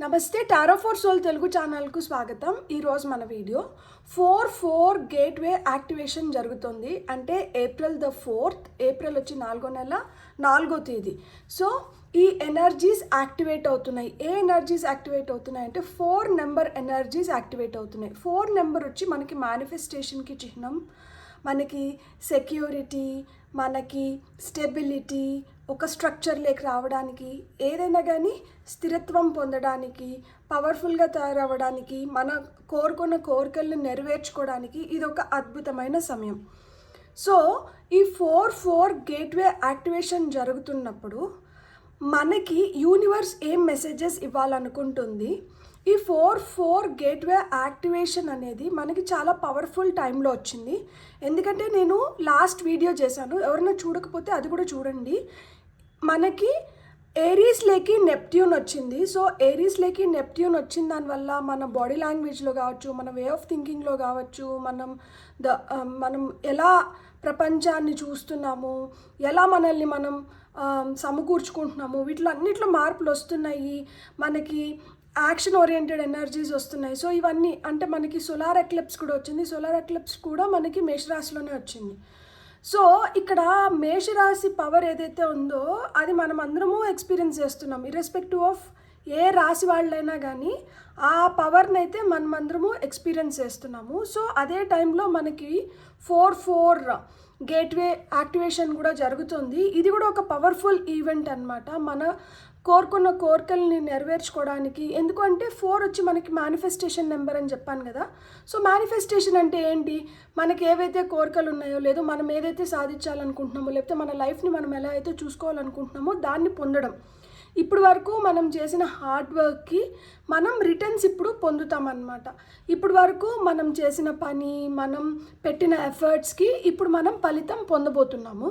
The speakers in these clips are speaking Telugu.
నమస్తే టారో ఫర్ సోల్ తెలుగు ఛానల్కు స్వాగతం. ఈరోజు మన వీడియో 4/4 గేట్వే యాక్టివేషన్ జరుగుతుంది. అంటే ఏప్రిల్ 4th, ఏప్రిల్ వచ్చి 4వ నెల 4వ తేదీ. సో ఈ ఎనర్జీస్ యాక్టివేట్ అవుతున్నాయి. ఏ ఎనర్జీస్ యాక్టివేట్ అవుతున్నాయి అంటే 4 నెంబర్ ఎనర్జీస్ యాక్టివేట్ అవుతున్నాయి. 4 నెంబర్ వచ్చి మనకి మేనిఫెస్టేషన్కి చిహ్నం, మనకి సెక్యూరిటీ, మనకి స్టెబిలిటీ, ఒక స్ట్రక్చర్లోకి రావడానికి, ఏదైనా కానీ స్థిరత్వం పొందడానికి, పవర్ఫుల్గా తయారవ్వడానికి, మన కోరుకున్న కోరికలను నెరవేర్చుకోవడానికి ఇది ఒక అద్భుతమైన సమయం. సో ఈ 4/4 గేట్వే యాక్టివేషన్ జరుగుతున్నప్పుడు మనకి యూనివర్స్ ఏం మెసేజెస్ ఇవ్వాలనుకుంటుంది, ఈ 4/4 గేట్వే యాక్టివేషన్ అనేది మనకి చాలా పవర్ఫుల్ టైంలో వచ్చింది. ఎందుకంటే నేను లాస్ట్ వీడియో చేశాను, ఎవరైనా చూడకపోతే అది కూడా చూడండి. మనకి ఏరీస్లోకి నెప్ట్యూన్ వచ్చింది. సో ఏరీస్లోకి నెప్ట్యూన్ వచ్చిన దానివల్ల మన బాడీ లాంగ్వేజ్లో కావచ్చు, మన వే ఆఫ్ థింకింగ్లో కావచ్చు, మనం ఎలా ప్రపంచాన్ని చూస్తున్నాము, ఎలా మనల్ని మనం సమకూర్చుకుంటున్నాము, వీటిలన్నిట్లో మార్పులు వస్తున్నాయి. మనకి యాక్షన్ ఓరియంటెడ్ ఎనర్జీస్ వస్తున్నాయి. సో ఇవన్నీ అంటే మనకి సోలార్ ఎక్లిప్స్ కూడా వచ్చింది. సోలార్ ఎక్లిప్స్ కూడా మనకి మేషరాశిలోనే వచ్చింది. సో ఇక్కడ మేషరాశి పవర్ ఏదైతే ఉందో అది మనం అందరము ఎక్స్పీరియన్స్ చేస్తున్నాం. ఇర్రెస్పెక్టివ్ ఆఫ్ ఏ రాశి వాళ్ళైనా కానీ ఆ పవర్ని అయితే మనమందరము ఎక్స్పీరియన్స్ చేస్తున్నాము. సో అదే టైంలో మనకి 4/4 గేట్వే యాక్టివేషన్ కూడా జరుగుతుంది. ఇది కూడా ఒక పవర్ఫుల్ ఈవెంట్ అనమాట, మన కోరుకున్న కోరికల్ని నెరవేర్చుకోవడానికి. ఎందుకంటే 4 వచ్చి మనకి మేనిఫెస్టేషన్ నెంబర్ అని చెప్పాను కదా. సో మేనిఫెస్టేషన్ అంటే ఏంటి, మనకి ఏవైతే కోరికలు ఉన్నాయో, లేదో మనం ఏదైతే సాధించాలనుకుంటున్నామో, లేకపోతే మన లైఫ్ని మనం ఎలా అయితే చూసుకోవాలనుకుంటున్నామో దాన్ని పొందడం. ఇప్పుడు వరకు మనం చేసిన హార్డ్ వర్క్కి మనం రిటర్న్స్ ఇప్పుడు పొందుతామన్నమాట. ఇప్పుడు వరకు మనం చేసిన పని, మనం పెట్టిన ఎఫర్ట్స్కి ఇప్పుడు మనం ఫలితం పొందబోతున్నాము.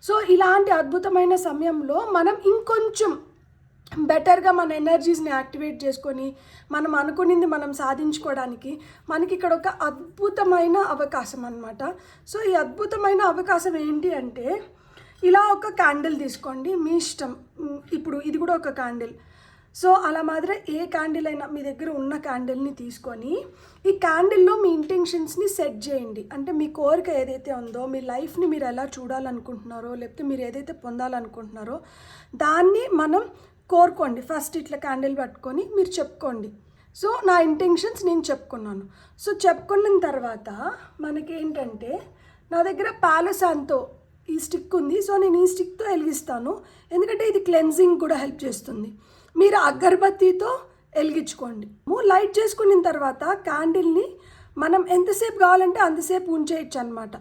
సో ఇలాంటి అద్భుతమైన సమయంలో మనం ఇంకొంచెం బెటర్గా మన ఎనర్జీస్ని యాక్టివేట్ చేసుకొని మనం అనుకునింది మనం సాధించుకోవడానికి మనకి ఇక్కడ ఒక అద్భుతమైన అవకాశం అన్నమాట. సో ఈ అద్భుతమైన అవకాశం ఏంటి అంటే, ఇలా ఒక క్యాండిల్ తీసుకోండి, మీ ఇష్టం. ఇప్పుడు ఇది కూడా ఒక క్యాండిల్. సో అలా మాదిరి ఏ క్యాండిల్ అయినా మీ దగ్గర ఉన్న క్యాండిల్ని తీసుకొని ఈ క్యాండిల్లో మీ ఇంటెన్షన్స్ని సెట్ చేయండి. అంటే మీ కోరిక ఏదైతే ఉందో, మీ లైఫ్ని మీరు ఎలా చూడాలనుకుంటున్నారో, లేకపోతే మీరు ఏదైతే పొందాలనుకుంటున్నారో దాన్ని మనం కోరుకోండి. ఫస్ట్ ఇట్లా క్యాండిల్ పట్టుకొని మీరు చెప్పుకోండి. సో నా ఇంటెన్షన్స్ నేను చెప్పుకున్నాను. సో చెప్పుకున్న తర్వాత మనకేంటంటే, నా దగ్గర పాలసాంతో ఈ స్టిక్ ఉంది. సో నేను ఈ స్టిక్తో వెలిగిస్తాను, ఎందుకంటే ఇది క్లెన్జింగ్ కూడా హెల్ప్ చేస్తుంది. మీరు అగరబత్తితో వెలిగించుకోండి. లైట్ చేసుకున్న తర్వాత క్యాండిల్ని మనం ఎంతసేపు కావాలంటే అంతసేపు ఉంచేయచ్చు అనమాట.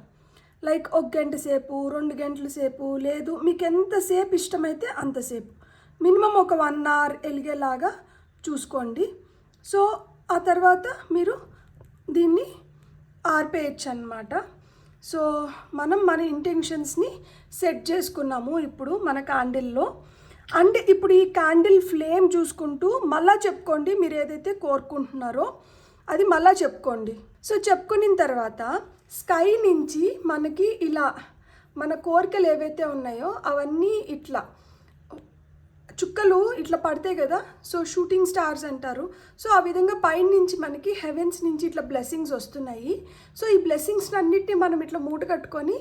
లైక్ 1 గంట సేపు, 2 గంటల సేపు, లేదు మీకు ఎంతసేపు ఇష్టమైతే అంతసేపు, మినిమం ఒక 1 hour వెలిగేలాగా చూసుకోండి. సో ఆ తర్వాత మీరు దీన్ని ఆర్పేయచ్చు అన్నమాట. సో మనం మన ఇంటెన్షన్స్ని సెట్ చేసుకున్నాము ఇప్పుడు మన క్యాండిల్లో. అంటే ఇప్పుడు ఈ క్యాండిల్ ఫ్లేమ్ చూసుకుంటూ మళ్ళీ చెప్పుకోండి, మీరు ఏదైతే కోరుకుంటున్నారో అది మళ్ళీ చెప్పుకోండి. సో చెప్పుకున్న తర్వాత స్కై నుంచి మనకి ఇలా మన కోరికలు ఏవైతే ఉన్నాయో అవన్నీ ఇట్లా చుక్కలు ఇట్లా పడతాయి కదా. సో షూటింగ్ స్టార్స్ అంటారు. సో ఆ విధంగా పైన నుంచి మనకి హెవెన్స్ నుంచి ఇట్లా బ్లెస్సింగ్స్ వస్తున్నాయి. సో ఈ బ్లెస్సింగ్స్ అన్నిటిని మనం ఇట్లా మూట కట్టుకొని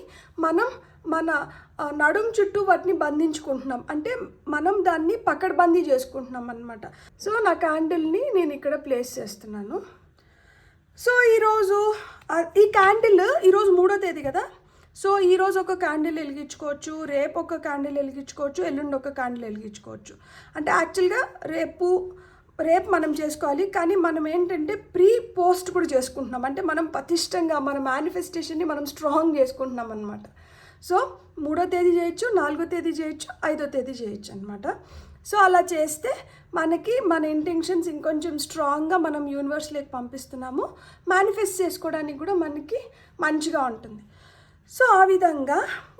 మనం మన నడుం చుట్టూ వాటిని బంధించుకుంటున్నాం. అంటే మనం దాన్ని పకడ్బందీ చేసుకుంటున్నాం అన్నమాట. సో నా క్యాండిల్ని నేను ఇక్కడ ప్లేస్ చేస్తున్నాను. సో ఈరోజు ఈ క్యాండిల్ ఈరోజు 3వ తేదీ కదా. సో ఈరోజు ఒక క్యాండిల్ వెలిగించుకోవచ్చు, రేపు ఒక క్యాండిల్ వెలిగించుకోవచ్చు, ఎల్లుండి ఒక క్యాండిల్ వెలిగించుకోవచ్చు. అంటే యాక్చువల్గా రేపు మనం చేసుకోవాలి, కానీ మనం ఏంటంటే పోస్ట్ కూడా చేసుకుంటున్నాం. అంటే మనం పటిష్టంగా మన మేనిఫెస్టేషన్ని మనం స్ట్రాంగ్ చేసుకుంటున్నాం అనమాట. సో 3వ తేదీ చేయొచ్చు, 4వ తేదీ చేయొచ్చు, 5వ తేదీ చేయొచ్చు అనమాట. సో అలా చేస్తే మనకి మన ఇంటెన్షన్స్ ఇంకొంచెం స్ట్రాంగ్గా మనం యూనివర్స్లోకి పంపిస్తున్నాము. మేనిఫెస్ట్ చేసుకోవడానికి కూడా మనకి మంచిగా ఉంటుంది. సో ఆ విధంగా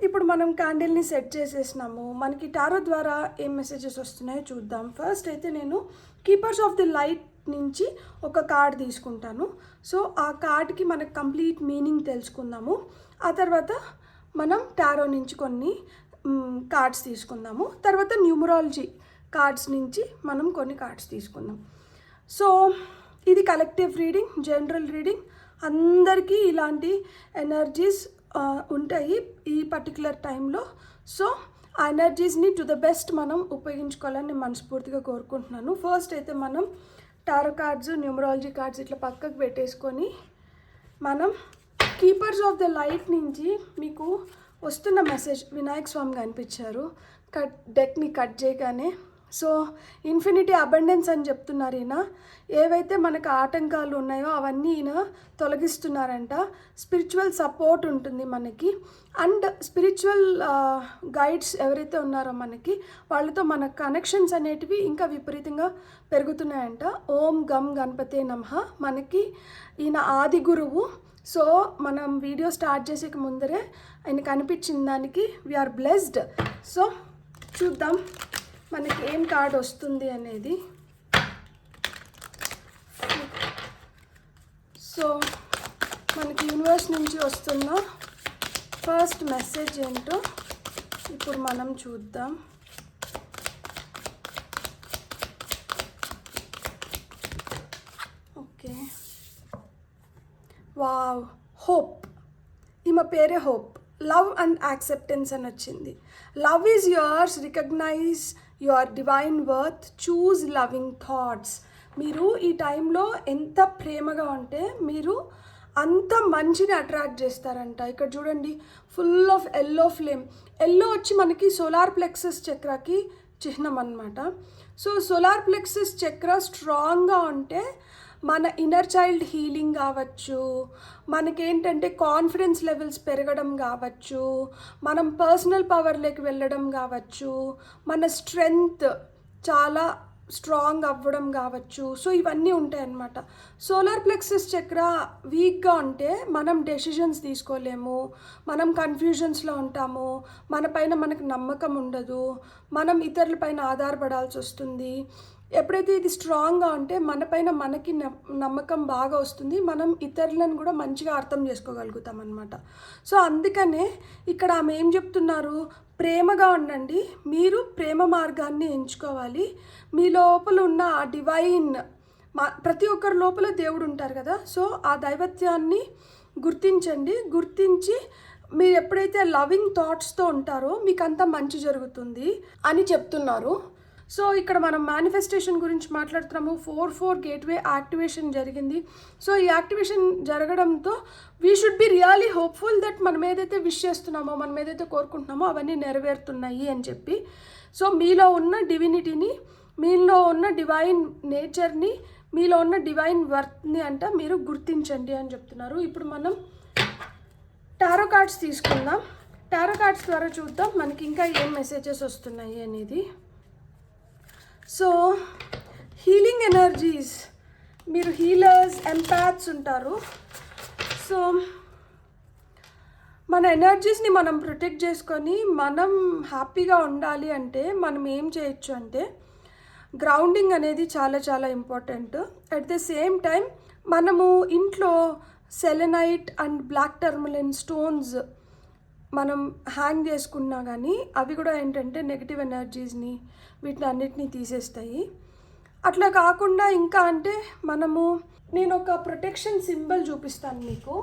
ఇప్పుడు మనం క్యాండిల్ని సెట్ చేసేసినాము. మనకి టారో ద్వారా ఏం మెసేజెస్ వస్తున్నాయో చూద్దాం. ఫస్ట్ అయితే నేను కీపర్స్ ఆఫ్ ది లైట్ నుంచి ఒక కార్డ్ తీసుకుంటాను. సో ఆ కార్డ్కి మనకు కంప్లీట్ మీనింగ్ తెలుసుకుందాము. ఆ తర్వాత మనం టారో నుంచి కొన్ని కార్డ్స్ తీసుకుందాము. తర్వాత న్యూమరాలజీ కార్డ్స్ నుంచి మనం కొన్ని కార్డ్స్ తీసుకుందాం. సో ఇది కలెక్టివ్ రీడింగ్, జనరల్ రీడింగ్. అందరికీ ఇలాంటి ఎనర్జీస్ ఉంటాయి ఈ పర్టికులర్ టైంలో. సో ఆ ఎనర్జీస్ని టు ద బెస్ట్ మనం ఉపయోగించుకోవాలని నేను మనస్ఫూర్తిగా కోరుకుంటున్నాను. ఫస్ట్ అయితే మనం టారో కార్డ్స్, న్యూమరాలజీ కార్డ్స్ ఇట్లా పక్కకు పెట్టేసుకొని మనం కీపర్స్ ఆఫ్ ద లైట్ నుంచి మీకు వస్తున్న మెసేజ్ వినాయక స్వామి కనిపించారు డెక్ని కట్ చేయగానే. సో ఇన్ఫినిటీ అబండెన్స్ అని చెప్తున్నారు ఈయన. ఏవైతే మనకు ఆటంకాలు ఉన్నాయో అవన్నీ ఈయన తొలగిస్తున్నారంట. స్పిరిచువల్ సపోర్ట్ ఉంటుంది మనకి, అండ్ స్పిరిచువల్ గైడ్స్ ఎవరైతే ఉన్నారో మనకి వాళ్ళతో మన కనెక్షన్స్ అనేటివి ఇంకా విపరీతంగా పెరుగుతున్నాయంట. ఓం గం గణపతే నమః. మనకి ఈయన ఆది గురువు. సో మనం వీడియో స్టార్ట్ చేసే ముందరే ఆయన కనిపించిన దానికి వీఆర్ బ్లెస్డ్. సో చూద్దాం మనకి ఏం కార్డ్ వస్తుంది అనేది. సో మనకి యూనివర్స్ నుంచి వస్తున్న ఫస్ట్ మెసేజ్ ఏంటో ఇప్పుడు మనం చూద్దాం. Okay, wow, hope. ఈమె పేరే హోప్. లవ్ అండ్ యాక్సెప్టెన్స్ అని వచ్చింది. Love is yours, recognize your divine worth, choose loving thoughts. మీరు ఈ టైంలో ఎంత ప్రేమగా ఉంటే మీరు అంత మంచిని అట్రాక్ట్ చేస్తారంట. ఇక్కడ చూడండి, full of yellow flame. Yellow వచ్చి మనకి సోలార్ ప్లెక్సస్ చక్రాకి చిహ్నం అన్నమాట. సో సోలార్ ప్లెక్సస్ చక్ర స్ట్రాంగ్గా ఉంటే మన ఇన్నర్ చైల్డ్ హీలింగ్ కావచ్చు, మనకేంటంటే కాన్ఫిడెన్స్ లెవెల్స్ పెరగడం కావచ్చు, మనం పర్సనల్ పవర్లోకి వెళ్ళడం కావచ్చు, మన స్ట్రెంగ్త్ చాలా స్ట్రాంగ్ అవ్వడం కావచ్చు. సో ఇవన్నీ ఉంటాయి అన్నమాట. సోలార్ ప్లెక్సస్ చక్ర వీక్గా ఉంటే మనం డెసిషన్స్ తీసుకోలేము, మనం కన్ఫ్యూజన్స్లో ఉంటాము, మన పైన మనకు నమ్మకం ఉండదు, మనం ఇతరుల పైన ఆధారపడాల్సి వస్తుంది. ఎప్పుడైతే ఇది స్ట్రాంగ్గా ఉంటే మన పైన మనకి నమ్మకం బాగా వస్తుంది, మనం ఇతరులను కూడా మంచిగా అర్థం చేసుకోగలుగుతాం అన్నమాట. సో అందుకనే ఇక్కడ ఆమె ఏం చెప్తున్నారు, ప్రేమగా ఉండండి, మీరు ప్రేమ మార్గాన్ని ఎంచుకోవాలి. మీ లోపల ఉన్న ఆ డివైన్, ప్రతి ఒక్కరి లోపల దేవుడు ఉంటారు కదా. సో ఆ దైవత్యాన్ని గుర్తించండి. గుర్తించి మీరు ఎప్పుడైతే లవింగ్ థాట్స్తో ఉంటారో మీకు అంతా మంచి జరుగుతుంది అని చెప్తున్నారు. సో ఇక్కడ మనం మేనిఫెస్టేషన్ గురించి మాట్లాడుతున్నాము. 4/4 గేట్వే యాక్టివేషన్ జరిగింది. సో ఈ యాక్టివేషన్ జరగడంతో we should be really hopeful that మనం ఏదైతే విష్ చేస్తున్నామో, మనం ఏదైతే కోరుకుంటున్నామో అవన్నీ నెరవేరుతున్నాయి అని చెప్పి. సో మీలో ఉన్న డివినిటీని, మీలో ఉన్న డివైన్ నేచర్ని, మీలో ఉన్న డివైన్ వర్త్ని అంట మీరు గుర్తించండి అని చెప్తున్నారు. ఇప్పుడు మనం టారో కార్డ్స్ తీసుకుందాం. టారో కార్డ్స్ ద్వారా చూద్దాం మనకి ఇంకా ఏం మెసేజెస్ వస్తున్నాయి అనేది. సో హీలింగ్ ఎనర్జీస్, మీరు హీలర్స్, ఎంపాథ్స్ ఉంటారు. సో మన ఎనర్జీస్ని మనం ప్రొటెక్ట్ చేసుకొని మనం హ్యాపీగా ఉండాలి అంటే మనం ఏం చేయొచ్చు అంటే, గ్రౌండింగ్ అనేది చాలా చాలా important. At the same time మనము ఇంట్లో సెలెనైట్ అండ్ బ్లాక్ టర్మలిన్ స్టోన్స్ మనం హ్యాంగ్ చేసుకున్నా కానీ అవి కూడా ఏంటంటే నెగిటివ్ ఎనర్జీస్ని, వీటిని అన్నిటినీ తీసేస్తాయి. అట్లా కాకుండా ఇంకా అంటే నేను ఒక ప్రొటెక్షన్ సింబల్ చూపిస్తాను మీకు.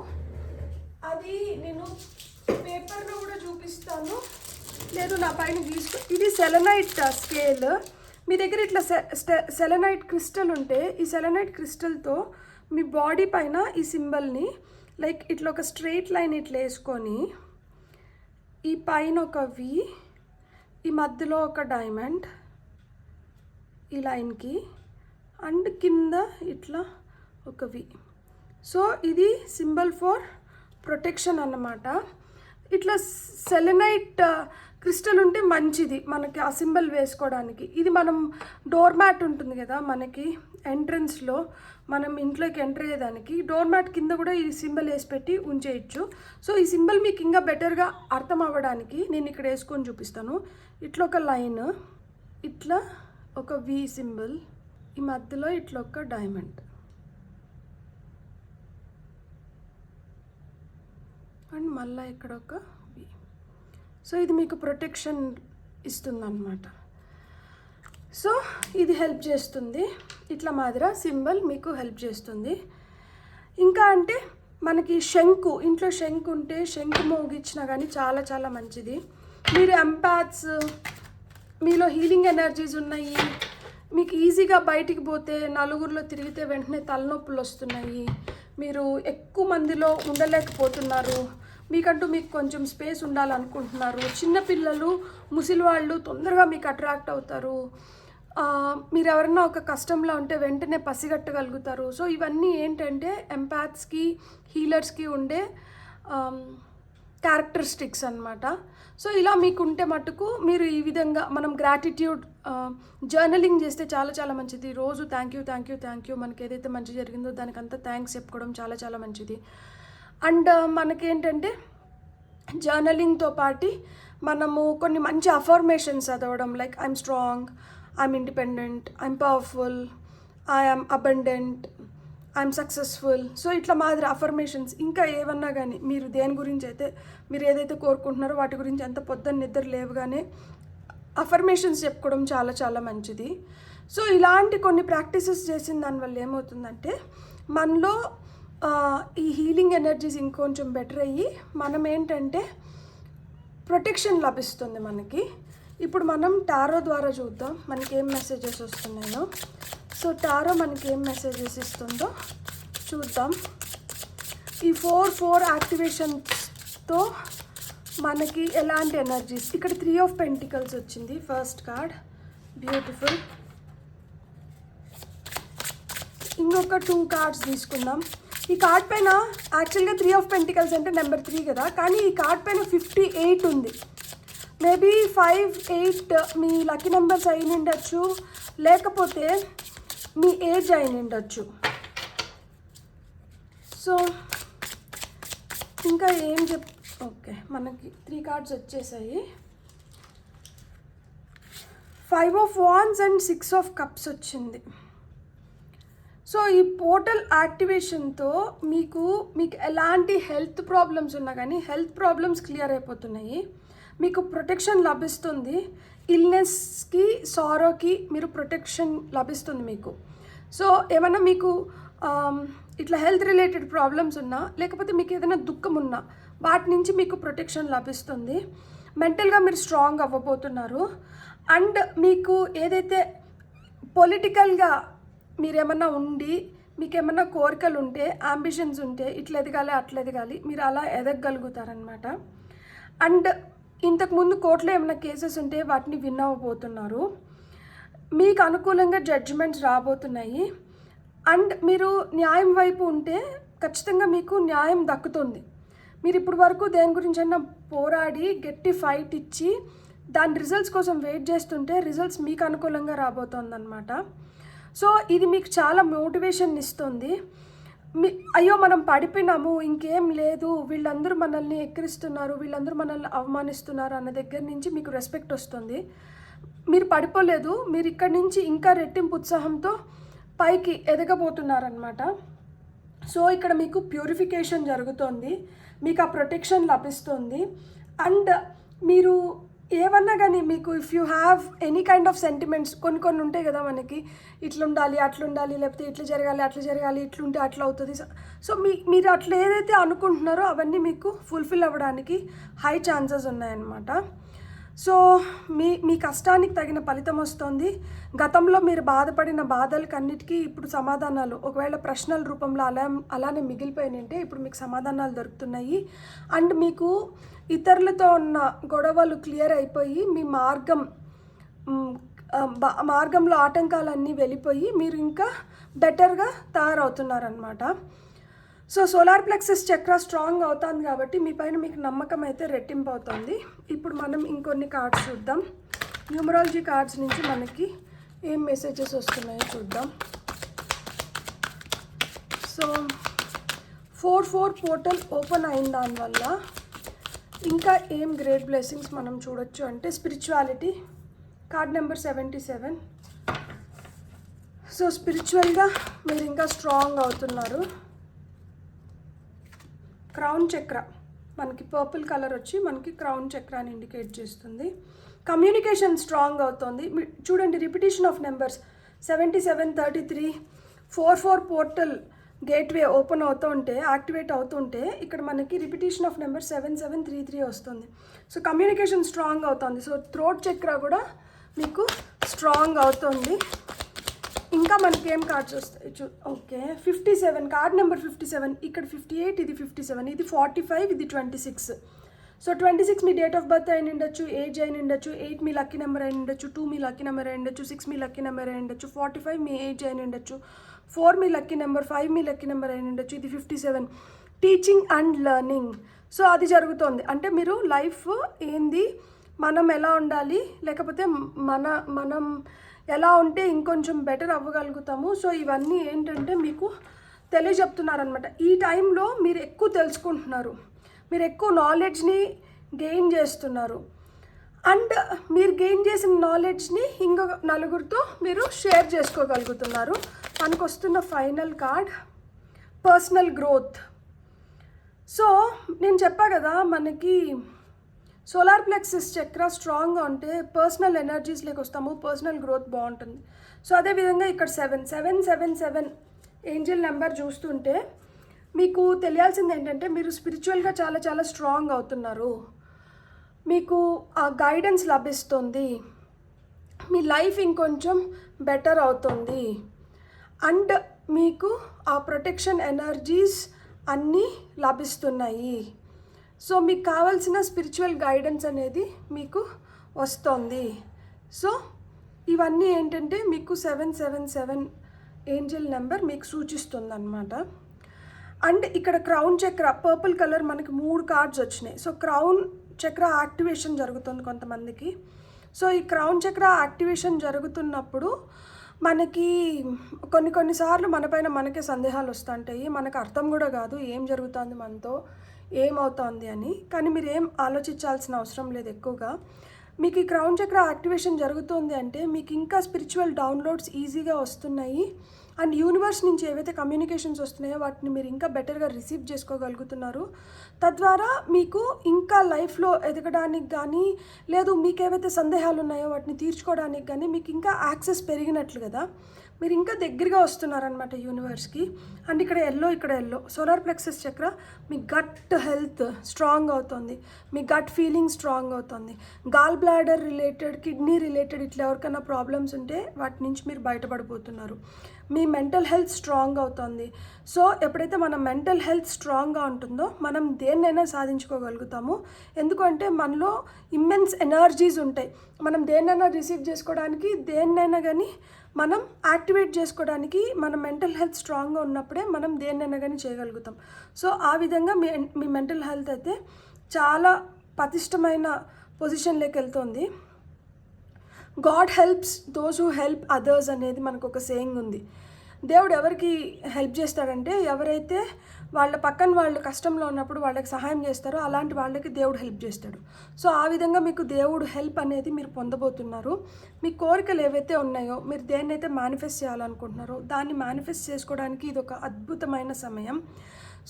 అది నేను పేపర్లో కూడా చూపిస్తాను, లేదు నా పైన ఇది సెలెనైట్ స్కేల్. మీ దగ్గర ఇట్లా సెలెనైట్ క్రిస్టల్ ఉంటే ఈ సెలెనైట్ క్రిస్టల్తో మీ బాడీ పైన ఈ సింబల్ని లైక్ ఇట్లా ఒక స్ట్రెయిట్ లైన్ ఇట్లా వేసుకొని, ఈ పైన ఒక వి, ఈ మధ్యలో ఒక డైమండ్ ఈ లైన్కి, అండ్ కింద ఇట్లా ఒక వి. సో ఇది సింబల్ ఫర్ ప్రొటెక్షన్ అన్నమాట. ఇట్లా సెలెనైట్ క్రిస్టల్ ఉంటే మంచిది మనకి ఆ సింబల్ వేసుకోవడానికి. ఇది మనం డోర్ మ్యాట్ ఉంటుంది కదా మనకి ఎంట్రన్స్లో, మనం ఇంట్లోకి ఎంటర్ అయ్యేదానికి డోర్ మ్యాట్ కింద కూడా ఈ సింబల్ వేసి పెట్టి ఉంచేయచ్చు. సో ఈ సింబల్ మీకు ఇంకా బెటర్గా అర్థం అవ్వడానికి నేను ఇక్కడ వేసుకొని చూపిస్తాను. ఇట్లా ఒక లైన్, ఇట్లా ఒక వి సింబల్, ఈ మధ్యలో ఇట్లా ఒక డైమండ్, అండ్ మళ్ళీ ఇక్కడ ఒక వి. సో ఇది మీకు ప్రొటెక్షన్ ఇస్తుంది అన్నమాట. సో ఇది హెల్ప్ చేస్తుంది. ఇట్లా మాదిర సింబల్ మీకు హెల్ప్ చేస్తుంది. ఇంకా అంటే మనకి శంకు, ఇంట్లో శంకు ఉంటే శంకు మోగిచ్చినా కానీ చాలా చాలా మంచిది. మీరు ఎంపాథ్స్, మీలో హీలింగ్ ఎనర్జీస్ ఉన్నాయి, మీకు ఈజీగా బయటికి పోతే నలుగురిలో తిరిగితే వెంటనే తలనొప్పులు వస్తున్నాయి, మీరు ఎక్కువ మందిలో ఉండలేకపోతున్నారు, మీకంటూ మీకు కొంచెం స్పేస్ ఉండాలనుకుంటున్నారు, చిన్నపిల్లలు ముసలి వాళ్ళు తొందరగా మీకు అట్రాక్ట్ అవుతారు, మీరు ఎవరన్నా ఒక కష్టంలో ఉంటే వెంటనే పసిగట్టగలుగుతారు. సో ఇవన్నీ ఏంటంటే ఎంపాథ్స్కి హీలర్స్కి ఉండే క్యారెక్టరిస్టిక్స్ అన్నమాట. సో ఇలా మీకుంటే మటుకు మీరు ఈ విధంగా మనం గ్రాటిట్యూడ్ జర్నలింగ్ చేస్తే చాలా చాలా మంచిది. రోజు థ్యాంక్ యూ మనకి ఏదైతే మంచి జరిగిందో దానికంతా థ్యాంక్స్ చెప్పుకోవడం చాలా చాలా మంచిది. అండ్ మనకేంటంటే జర్నలింగ్తో పాటు మనము కొన్ని మంచి అఫర్మేషన్స్ చదవడం, like I'm strong, I'm independent, I'm powerful, I'm abundant, I'm successful. So ఇట్లా మాదిరి అఫర్మేషన్స్ ఇంకా ఏమన్నా కానీ మీరు దేని గురించి అయితే మీరు ఏదైతే కోరుకుంటున్నారో వాటి గురించి ఎంత పొద్దున్న నిద్ర లేవగానే అఫర్మేషన్స్ చెప్పుకోవడం చాలా చాలా మంచిది. సో ఇలాంటి కొన్ని ప్రాక్టీసెస్ చేసిన దానివల్ల ఏమవుతుందంటే మనలో ఈ హీలింగ్ ఎనర్జీస్ ఇంకొంచెం బెటర్ అయ్యి మనం ఏంటంటే ప్రొటెక్షన్ లభిస్తుంది మనకి. ఇప్పుడు మనం టారో ద్వారా చూద్దాం మనకి ఏం మెసేజెస్ వస్తున్నాయో. సో టారో మనకి ఏం మెసేజెస్ ఇస్తుందో చూద్దాం. ఈ 4 యాక్టివేషన్స్తో మనకి ఎలాంటి ఎనర్జీస్. ఇక్కడ 3 ఆఫ్ పెంటికల్స్ వచ్చింది ఫస్ట్ కార్డ్, బ్యూటిఫుల్. ఇంకొక 2 కార్డ్స్ తీసుకుందాం. ఈ కార్డ్ పైన యాక్చువల్గా 3 ఆఫ్ పెంటికల్స్ అంటే నెంబర్ 3 కదా, కానీ ఈ కార్డ్ పైన 58 ఉంది. మేబీ 5, 8 మీ లక్కీ నెంబర్స్ అయి ఉండొచ్చు, లేకపోతే మీ ఏజ్ అయి ఉండొచ్చు. సో ఇంకా ఏం ఓకే, మనకి 3 కార్డ్స్ వచ్చేసాయి. 5 of wands and 6 of cups వచ్చింది. సో ఈ పోర్టల్ యాక్టివేషన్తో మీకు ఎలాంటి హెల్త్ ప్రాబ్లమ్స్ ఉన్నా కానీ హెల్త్ ప్రాబ్లమ్స్ క్లియర్ అయిపోతున్నాయి, మీకు ప్రొటెక్షన్ లభిస్తుంది. ఇల్నెస్కి, సారోకి మీరు ప్రొటెక్షన్ లభిస్తుంది మీకు. సో ఏమన్నా మీకు ఇట్లా హెల్త్ రిలేటెడ్ ప్రాబ్లమ్స్ ఉన్నా, లేకపోతే మీకు ఏదైనా దుఃఖం ఉన్నా వాటి నుంచి మీకు ప్రొటెక్షన్ లభిస్తుంది. మెంటల్గా మీరు స్ట్రాంగ్ అవ్వబోతున్నారు. అండ్ మీకు ఏదైతే పొలిటికల్గా మీరేమన్నా ఉండి మీకు ఏమన్నా కోరికలు ఉంటే, అంబిషన్స్ ఉంటే, ఇట్లా ఎదగాలి అట్లా ఎదగాలి, మీరు అలా ఎదగలుగుతారనమాట. అండ్ ఇంతకుముందు కోర్టులో ఏమైనా కేసెస్ ఉంటే వాటిని విన్ అవ్వబోతున్నారు. మీకు అనుకూలంగా జడ్జిమెంట్స్ రాబోతున్నాయి. అండ్ మీరు న్యాయం వైపు ఉంటే ఖచ్చితంగా మీకు న్యాయం దక్కుతుంది. మీరు ఇప్పటి వరకు దేని గురించైనా పోరాడి గట్టి ఫైట్ ఇచ్చి దాని రిజల్ట్స్ కోసం వెయిట్ చేస్తుంటే రిజల్ట్స్ మీకు అనుకూలంగా రాబోతుందన్నమాట. సో ఇది మీకు చాలా మోటివేషన్ ఇస్తుంది. అయ్యో మనం పడిపోయినాము, ఇంకేం లేదు, వీళ్ళందరూ మనల్ని ఎక్కిరిస్తున్నారు, వీళ్ళందరూ మనల్ని అవమానిస్తున్నారు అన్న దగ్గర నుంచి మీకు రెస్పెక్ట్ వస్తుంది. మీరు పడిపోలేదు, మీరు ఇక్కడి నుంచి ఇంకా రెట్టింపు ఉత్సాహంతో పైకి ఎదగబోతున్నారనమాట. సో ఇక్కడ మీకు ప్యూరిఫికేషన్ జరుగుతుంది, మీకు ఆ ప్రొటెక్షన్ లభిస్తుంది. అండ్ మీరు ఏమన్నా కానీ మీకు if you have any kind of sentiments, కొన్ని ఉంటాయి కదా మనకి, ఇట్లా ఉండాలి అట్లా ఉండాలి, లేకపోతే ఇట్లా జరగాలి అట్లా జరగాలి, ఇట్లుంటే అట్లా అవుతుంది. సో మీరు అట్లా ఏదైతే అనుకుంటున్నారో అవన్నీ మీకు ఫుల్ఫిల్ అవ్వడానికి హై ఛాన్సెస్ ఉన్నాయన్నమాట. సో మీ కష్టానికి తగిన ఫలితం వస్తుంది. గతంలో మీరు బాధపడిన బాధలకన్నిటికీ ఇప్పుడు సమాధానాలు, ఒకవేళ ప్రశ్నల రూపంలో అలానే మిగిలిపోయినంటే ఇప్పుడు మీకు సమాధానాలు దొరుకుతున్నాయి. అండ్ మీకు ఇతరులతో ఉన్న గొడవలు క్లియర్ అయిపోయి మీ మార్గంలో ఆటంకాలన్నీ వెళ్ళిపోయి మీరు ఇంకా బెటర్గా తయారవుతున్నారనమాట. సో సోలార్ ప్లెక్సస్ చక్ర స్ట్రాంగ్ అవుతుంది కాబట్టి మీ పైన మీకు నమ్మకం అయితే రెట్టింపు అవుతుంది. ఇప్పుడు మనం ఇంకొన్ని కార్డ్స్ చూద్దాం. న్యూమరాలజీ కార్డ్స్ నుంచి మనకి ఏం మెసేజెస్ వస్తున్నాయో చూద్దాం. సో 4 పోర్టల్ ఓపెన్ అయిన దానివల్ల ఇంకా ఏం గ్రేట్ బ్లెస్సింగ్స్ మనం చూడొచ్చు అంటే స్పిరిచువాలిటీ, కార్డ్ నెంబర్ 77. సో స్పిరిచువల్గా మీరు ఇంకా స్ట్రాంగ్ అవుతున్నారు. క్రౌన్ చక్ర మనకి పర్పుల్ కలర్ వచ్చి మనకి క్రౌన్ చక్రాన్ని ఇండికేట్ చేస్తుంది. కమ్యూనికేషన్ స్ట్రాంగ్ అవుతుంది. చూడండి, repetition of numbers 7733 44 portal gateway open అవుతుంటే యాక్టివేట్ అవుతుంటే ఇక్కడ మనకి రిపిటేషన్ ఆఫ్ నెంబర్ 7733 వస్తుంది. సో కమ్యూనికేషన్ స్ట్రాంగ్ అవుతుంది. సో థ్రోట్ చక్ర కూడా మీకు స్ట్రాంగ్ అవుతుంది. ఇంకా మనకి ఏం కార్డ్స్ వస్తాయి ఓకే 57 కార్డ్ నెంబర్ 57, ఇక్కడ 58, ఇది 57, ఇది 45, ఇది 26. So 26 me date of birth అయిన ఉండొచ్చు, ఏజ్ అయిన ఉండొచ్చు, 8 మీ లక్కీ నెంబర్ అయిన ఉండొచ్చు, 2 మీ లక్కీ నెంబర్ అయిన ఉండొచ్చు, 6 మీ లక్కీ నెంబర్ అయిన ఉండొచ్చు, 45 మీ ఏజ్ అయిన ఉండొచ్చు, 4 మీ లక్కీ నెంబర్, 5 మీ లక్కీ నెంబర్ అయిన ఉండొచ్చు, ఇది 57 టీచింగ్ అండ్ లెర్నింగ్. సో అది జరుగుతుంది. అంటే మీరు లైఫ్ ఏంది, మనం ఎలా ఉండాలి, లేకపోతే మనం ఎలా ఉంటే ఇంకొంచెం బెటర్ అవ్వగలుగుతాము. సో ఇవన్నీ ఏంటంటే మీకు తెలియజెప్తున్నారనమాట. ఈ టైంలో మీరు ఎక్కువ తెలుసుకుంటున్నారు, మీరు ఎక్కువ నాలెడ్జ్ని గెయిన్ చేస్తున్నారు. అండ్ మీరు గెయిన్ చేసిన నాలెడ్జ్ని ఇంకొక నలుగురితో మీరు షేర్ చేసుకోగలుగుతున్నారు. మనకు వస్తున్న final card personal growth. So నేను చెప్పా కదా, మనకి సోలార్ ప్లెక్సస్ చక్ర స్ట్రాంగ్గా ఉంటే పర్సనల్ ఎనర్జీస్లోకి వస్తాము, పర్సనల్ గ్రోత్ బాగుంటుంది. సో అదేవిధంగా ఇక్కడ 7 ఏంజల్ నెంబర్ చూస్తుంటే మీకు తెలియాల్సింది ఏంటంటే మీరు స్పిరిచువల్గా చాలా చాలా స్ట్రాంగ్ అవుతున్నారు, మీకు ఆ గైడెన్స్ లభిస్తుంది, మీ లైఫ్ ఇంకొంచెం బెటర్ అవుతుంది, అండ్ మీకు ఆ ప్రొటెక్షన్ ఎనర్జీస్ అన్నీ లభిస్తున్నాయి. సో మీకు కావాల్సిన స్పిరిచువల్ గైడెన్స్ అనేది మీకు వస్తుంది. సో ఇవన్నీ ఏంటంటే మీకు 777 ఏంజల్ నెంబర్ మీకు సూచిస్తుంది అన్నమాట. అండ్ ఇక్కడ క్రౌన్ చక్ర పర్పుల్ కలర్ మనకి 3 కార్డ్స్ వచ్చినాయి. సో క్రౌన్ చక్ర యాక్టివేషన్ జరుగుతుంది కొంతమందికి. సో ఈ క్రౌన్ చక్ర యాక్టివేషన్ జరుగుతున్నప్పుడు మనకి కొన్నిసార్లు మనపైన మనకే సందేహాలు వస్తుంటాయి, మనకు అర్థం కూడా కాదు ఏం జరుగుతుంది మనతో, ఏమవుతోంది అని. కానీ మీరు ఏం ఆలోచించాల్సిన అవసరం లేదు ఎక్కువగా. మీకు ఈ క్రౌన్ చక్ర యాక్టివేషన్ జరుగుతుంది అంటే మీకు ఇంకా స్పిరిచువల్ డౌన్లోడ్స్ ఈజీగా వస్తున్నాయి. అండ్ యూనివర్స్ నుంచి ఏవైతే కమ్యూనికేషన్స్ వస్తున్నాయో వాటిని మీరు ఇంకా బెటర్గా రిసీవ్ చేసుకోగలుగుతున్నారు. తద్వారా మీకు ఇంకా లైఫ్లో ఎదగడానికి కానీ, లేదు మీకు ఏవైతే సందేహాలు ఉన్నాయో వాటిని తీర్చుకోవడానికి కానీ మీకు ఇంకా యాక్సెస్ పెరిగినట్లు కదా, మీరు ఇంకా దగ్గరగా వస్తున్నారనమాట యూనివర్స్కి. అండ్ ఇక్కడ ఎల్లో సోలార్ ప్లెక్సస్ చక్ర మీ గట్ హెల్త్ స్ట్రాంగ్ అవుతుంది, మీ గట్ ఫీలింగ్ స్ట్రాంగ్ అవుతుంది. Gall bladder related, kidney related ఇట్లా ఎవరికైనా ప్రాబ్లమ్స్ ఉంటే వాటి నుంచి మీరు బయటపడిపోతున్నారు. మీ మెంటల్ హెల్త్ స్ట్రాంగ్ అవుతుంది. సో ఎప్పుడైతే మన మెంటల్ హెల్త్ స్ట్రాంగ్గా ఉంటుందో మనం దేన్నైనా సాధించుకోగలుగుతాము. ఎందుకంటే మనలో ఇమ్మెన్స్ ఎనర్జీస్ ఉంటాయి. మనం దేన్నైనా రిసీవ్ చేసుకోవడానికి, దేన్నైనా కానీ మనం యాక్టివేట్ చేసుకోవడానికి మన మెంటల్ హెల్త్ స్ట్రాంగ్గా ఉన్నప్పుడే మనం దేన్నైనా కానీ చేయగలుగుతాం. సో ఆ విధంగా మీ మెంటల్ హెల్త్ అయితే చాలా పటిష్టమైన పొజిషన్లోకి వెళ్తుంది. God helps those who help others అనేది మనకు ఒక సేయింగ్ ఉంది. దేవుడు ఎవరికి హెల్ప్ చేస్తాడంటే ఎవరైతే వాళ్ళ పక్కన వాళ్ళు కష్టంలో ఉన్నప్పుడు వాళ్ళకి సహాయం చేస్తారో అలాంటి వాళ్ళకి దేవుడు హెల్ప్ చేస్తాడు. సో ఆ విధంగా మీకు దేవుడు హెల్ప్ అనేది మీరు పొందబోతున్నారు. మీ కోరికలు ఏవైతే ఉన్నాయో, మీరు దేన్నైతే మేనిఫెస్ట్ చేయాలనుకుంటున్నారో దాన్ని మేనిఫెస్ట్ చేసుకోవడానికి ఇది ఒక అద్భుతమైన సమయం.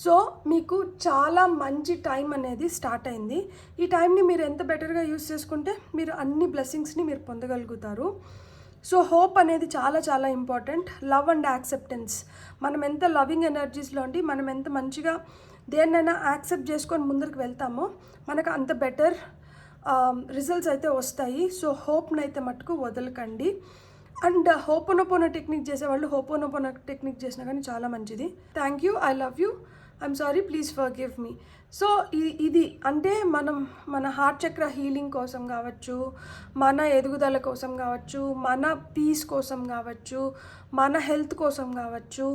సో మీకు చాలా మంచి టైం అనేది స్టార్ట్ అయింది. ఈ టైంని మీరు ఎంత బెటర్గా యూస్ చేసుకుంటే మీరు అన్ని బ్లెస్సింగ్స్ని మీరు పొందగలుగుతారు. సో హోప్ అనేది చాలా చాలా ఇంపార్టెంట్. లవ్ అండ్ యాక్సెప్టెన్స్, మనం ఎంత లవింగ్ ఎనర్జీస్లో ఉండి మనం ఎంత మంచిగా దేన్నైనా యాక్సెప్ట్ చేసుకొని ముందరికి వెళ్తామో మనకు అంత బెటర్ రిజల్ట్స్ అయితే వస్తాయి. సో హోప్ని అయితే మటుకు వదలకండి. అండ్ హోపోనోపోనో టెక్నిక్ చేసేవాళ్ళు హోపోనోపోనో టెక్నిక్ చేసినా కానీ చాలా మంచిది. Thank you, I love you, I'm sorry, please forgive me. So ఇది అంటే మన హార్ట్ చక్ర హీలింగ్ కోసం కావచ్చు, మన ఎదుగుదల కోసం కావచ్చు, మన పీస్ కోసం కావచ్చు, మన హెల్త్ కోసం కావచ్చు,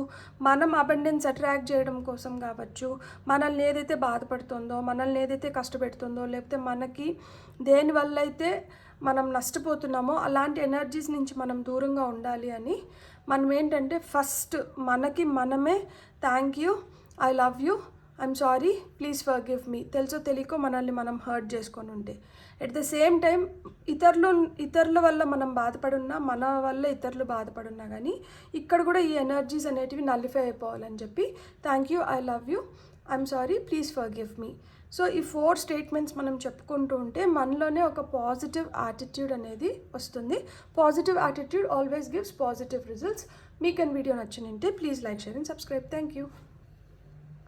మనం అబండెన్స్ అట్రాక్ట్ చేయడం కోసం కావచ్చు, మనల్ని ఏదైతే బాధపడుతుందో, మనల్ని ఏదైతే కష్టపెడుతుందో, లేకపోతే మనకి దేనివల్ల అయితే మనం నష్టపోతున్నామో అలాంటి ఎనర్జీస్ నుంచి మనం దూరంగా ఉండాలి అని మనం ఏంటంటే ఫస్ట్ మనకి మనమే thank you, I love you, I'm sorry, please forgive me, తెలుసో తెలియకో మనల్ని మనం హర్ట్ చేసుకొని ఉంటే. ఎట్ ద సేమ్ టైం ఇతరుల వల్ల మనం బాధపడున్నా, మన వల్ల ఇతరులు బాధపడున్నా కానీ ఇక్కడ కూడా ఈ ఎనర్జీస్ అనేటివి నల్లిఫై అయిపోవాలని చెప్పి thank you, I love you, I'm sorry, please forgive me. So ఈ 4 స్టేట్మెంట్స్ మనం చెప్పుకుంటూ ఉంటే మనలోనే ఒక పాజిటివ్ యాటిట్యూడ్ అనేది వస్తుంది. Positive attitude always gives positive results. మీకు వీడియో నచ్చినంటే please like, share and subscribe. Thank you.